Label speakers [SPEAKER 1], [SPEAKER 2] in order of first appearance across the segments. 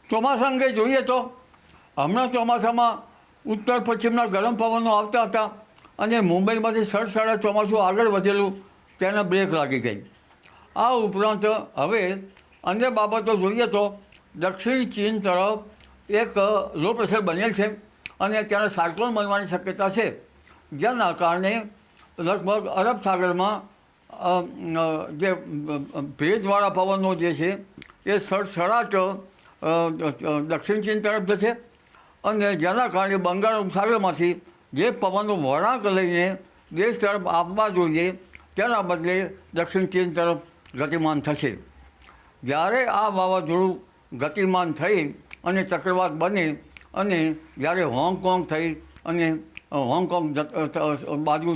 [SPEAKER 1] ચોમાસા અંગે જોઈએ તો હમણાં ચોમાસામાં ઉત્તર પશ્ચિમના ગરમ પવનો આવતા હતા અને મુંબઈમાંથી સડસડા ચોમાસું આગળ વધેલું તેને બ્રેક લાગી ગઈ. આ ઉપરાંત હવે અન્ય બાબતો જોઈએ તો દક્ષિણ ચીન તરફ એક લો પ્રેશર બનેલ છે અને ત્યારે સાયક્લોન બનવાની શક્યતા છે, જેના કારણે લગભગ અરબ સાગરમાં જે ભેજવાળા પવનો જે છે એ સડસડાટ દક્ષિણ ચીન તરફ જશે અને જેના કારણે બંગાળ ઉપસાગરમાંથી જે પવનનો વળાંક લઈને દેશ તરફ આવવા જોઈએ તેના બદલે દક્ષિણ ચીન તરફ ગતિમાન થશે. જ્યારે આ વાવાઝોડું ગતિમાન થઈ અને ચક્રવાત બને અને જ્યારે હોંગકોંગ થઈ અને હોંગકોંગ બાજુ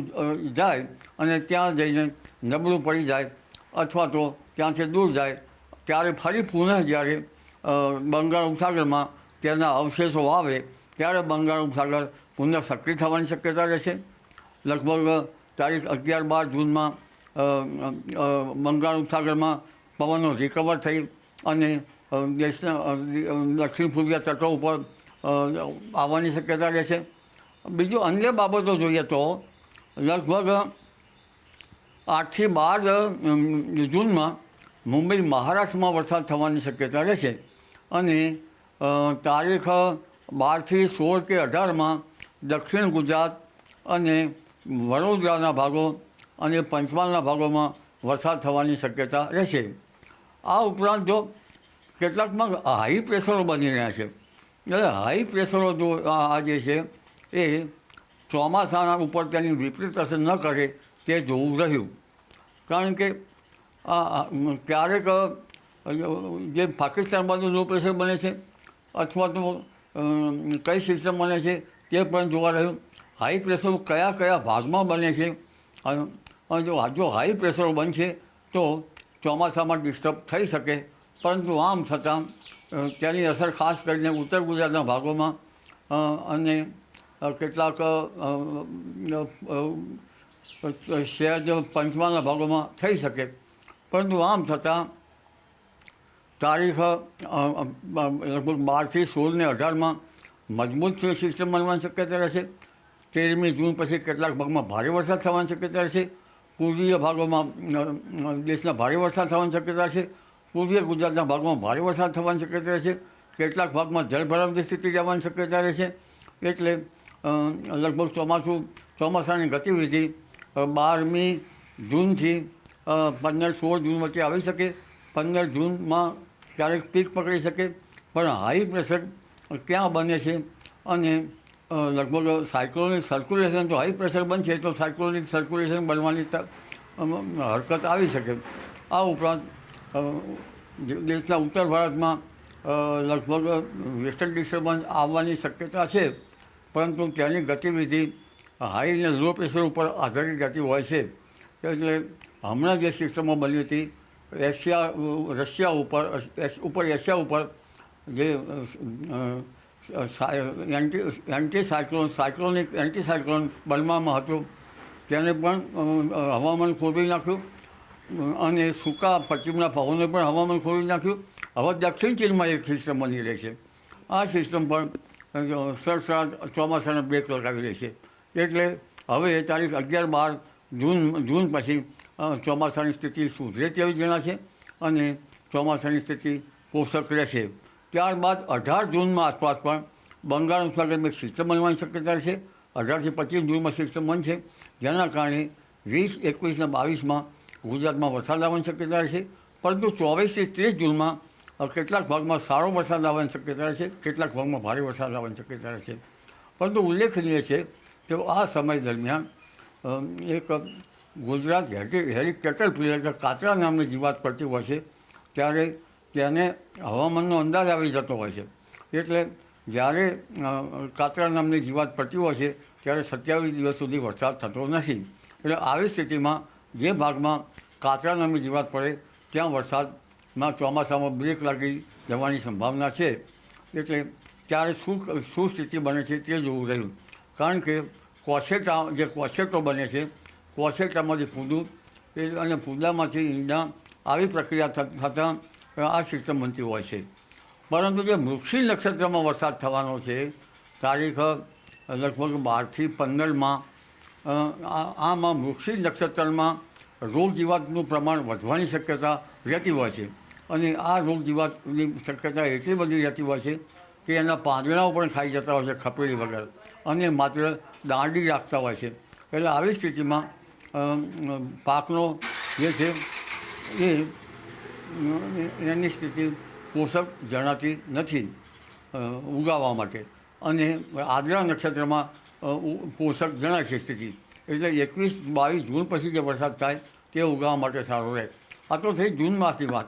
[SPEAKER 1] જાય અને ત્યાં જઈને નબળું પડી જાય અથવા તો ત્યાંથી દૂર જાય ત્યારે ફરી પુનઃ જ્યારે બંગાળ ઉપસાગરમાં તેના અવશેષો આવે ત્યારે બંગાળ ઉપસાગર પુનઃ સક્રિય થવાની શક્યતા રહેશે. લગભગ તારીખ 11-12 જૂનમાં બંગાળ ઉપસાગરમાં પવનો રિકવર થઈ અને દેશના દક્ષિણ પૂર્વીય તટો ઉપર આવવાની શક્યતા રહેશે. બીજું અન્ય બાબતો જોઈએ તો લગભગ 8થી 12 જૂનમાં મુંબઈ મહારાષ્ટ્રમાં વરસાદ થવાની શક્યતા રહેશે અને તારીખ 12થી 16 કે 18માં દક્ષિણ ગુજરાત અને વડોદરાના ભાગો અને પંચમહાલના ભાગોમાં વરસાદ થવાની શક્યતા રહેશે. આ ઉપરાંત જો કેટલાકમાં હાઈ પ્રેશરો બની રહ્યા છે, એટલે હાઈ પ્રેશરો જો આ જે છે એ ચોમાસાના ઉપર તેની વિપરીત અસર ન કરે તે જોવું રહ્યું. કારણ કે ક્યારેક જે પાકિસ્તાન બાજુ લો પ્રેશર બને છે અથવા તો કઈ સિસ્ટમ બને છે તે પણ જોવા રહ્યું. હાઈ પ્રેશરો કયા કયા ભાગમાં બને છે અને જો હાઈ પ્રેશરો બનશે તો ચોમાસામાં ડિસ્ટર્બ થઈ શકે, પરંતુ આમ છતાં તેની અસર ખાસ કરીને ઉત્તર ગુજરાતના ભાગોમાં અને કેટલાક સહેજ પંચમહાલના ભાગોમાં થઈ શકે. પરંતુ આમ છતાં તારીખ લગભગ 12થી 16 ને 18માં મજબૂત સિસ્ટમ બનવાની શક્યતા રહેશે. 13મી જૂન પછી કેટલાક ભાગમાં ભારે વરસાદ થવાની શક્યતા રહેશે. પૂર્વીય ભાગોમાં દેશના ભારે વરસાદ થવાની શક્યતા છે. પૂર્વીય ગુજરાતના ભાગમાં ભારે વરસાદ થવાની શક્યતા રહેશે. કેટલાક ભાગમાં જળભરાવની સ્થિતિ રહેવાની શક્યતા રહેશે. એટલે લગભગ ચોમાસાની ગતિવિધિ 12મી જૂનથી 15-16 જૂન વચ્ચે આવી શકે. 15 જૂનમાં ક્યારેક પીક પકડી શકે, પણ હાઈ પ્રેશર ક્યાં બને છે અને લગભગ સાયક્લોનિક સર્ક્યુલેશન, જો હાઈ પ્રેશર બનશે તો સાયક્લોનિક સર્ક્યુલેશન બનવાની હરકત આવી શકે. આ ઉપરાંત દેશના ઉત્તર ભારતમાં લગભગ વેસ્ટર્ન ડિસ્ટર્બન્સ આવવાની શક્યતા છે, પરંતુ તેની ગતિવિધિ હાઈ અને લો પ્રેશર ઉપર આધારિત રહેતી હોય છે. એટલે હમણાં જે સિસ્ટમો બની હતી રશિયા ઉપર એશિયા ઉપર જે એન્ટી સાયક્લોન બનવામાં હતું તેને પણ હવામાન ખોરવી નાખ્યું અને સૂકા પશ્ચિમના પવનને પણ હવામાન ખોરવી નાખ્યું. હવે દક્ષિણ ચીનમાં એક સિસ્ટમ બની રહી છે. આ સિસ્ટમ પણ સડસડાટ ચોમાસાના બ્રેક લગાવી રહી છે. એટલે હવે તારીખ 11-12 જૂન પછી ચોમાસાની સ્થિતિ સુધરે તેવી જણાશે અને ચોમાસાની સ્થિતિ પોષક રહેશે. ત્યારબાદ 18 જૂનમાં આસપાસ પણ બંગાળ ઉપસાગરમાં એક સિસ્ટમ બનવાની શક્યતા રહેશે. 18થી 25 જૂનમાં સિસ્ટમ બનશે, જેના કારણે 20, 21 અને 22માં ગુજરાતમાં વરસાદ આવવાની શક્યતા રહેશે. પરંતુ 24થી 30 જૂનમાં કેટલાક ભાગમાં સારો વરસાદ આવવાની શક્યતા રહેશે, કેટલાક ભાગમાં ભારે વરસાદ આવવાની શક્યતા રહેશે. પરંતુ ઉલ્લેખનીય છે કે આ સમય દરમિયાન એક ગુજરાત હેલિકેટરપિલર કે કાતરા નામની જીવાત પડતી હોય છે, ત્યારે તેને હવામાનનો અંદાજ આવી જતો હોય છે. એટલે જ્યારે કાતરા નામની જીવાત પડતી હોય છે ત્યારે 27 દિવસ સુધી વરસાદ થતો નથી. એટલે આવી સ્થિતિમાં જે ભાગમાં કાતરા નામની જીવાત પડે ત્યાં વરસાદમાં ચોમાસામાં બ્રેક લાગી જવાની સંભાવના છે. એટલે ત્યારે શું સ્થિતિ બને છે તે જોવું રહ્યું. કારણ કે કોશેટો બને છે, કોશેટામાંથી પૂદું અને પૂદામાંથી ઈંડા, આવી પ્રક્રિયા થતાં આ સિસ્ટમ બનતી હોય છે. પરંતુ જે મૃગશીર નક્ષત્રમાં વરસાદ થવાનો છે તારીખ લગભગ 12 થી 15માં આમાં મૃગશીર નક્ષત્રમાં રોગ જીવાતનું પ્રમાણ વધવાની શક્યતા રહેતી હોય છે અને આ રોગ જીવાતની શક્યતા એટલી બધી રહેતી હોય છે કે એના પાંદડાઓ પણ ખાઈ જતા હોય છે ખપેલી વગર અને માત્ર દાંડી રાખતા હોય છે. એટલે આવી સ્થિતિમાં પાકનો જે છે એની સ્થિતિ પોષક જણાતી નથી ઉગાવવા માટે અને આદ્રા નક્ષત્રમાં પોષક જણાય છે સ્થિતિ. એટલે 21-22 જૂન પછી જે વરસાદ થાય તે ઉગાવવા માટે સારો રહે. આ તો થઈ જૂન માસની વાત,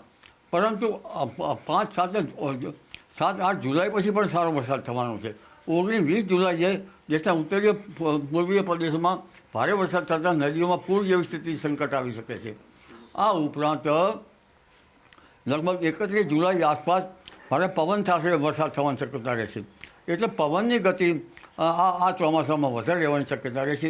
[SPEAKER 1] પરંતુ 5-7-8 જુલાઈ પછી પણ સારો વરસાદ થવાનો છે. 19-20 જુલાઈએ દેશના ઉત્તરીય પૂર્વીય પ્રદેશોમાં ભારે વરસાદ થતાં નદીઓમાં પૂર જેવી સ્થિતિ સંકટ આવી શકે છે. આ ઉપરાંત લગભગ 31 જુલાઈ આસપાસ ભારે પવન સાથે વરસાદ થવાની શક્યતા રહેશે. એટલે પવનની ગતિ આ ચોમાસામાં વધારે રહેવાની શક્યતા રહેશે.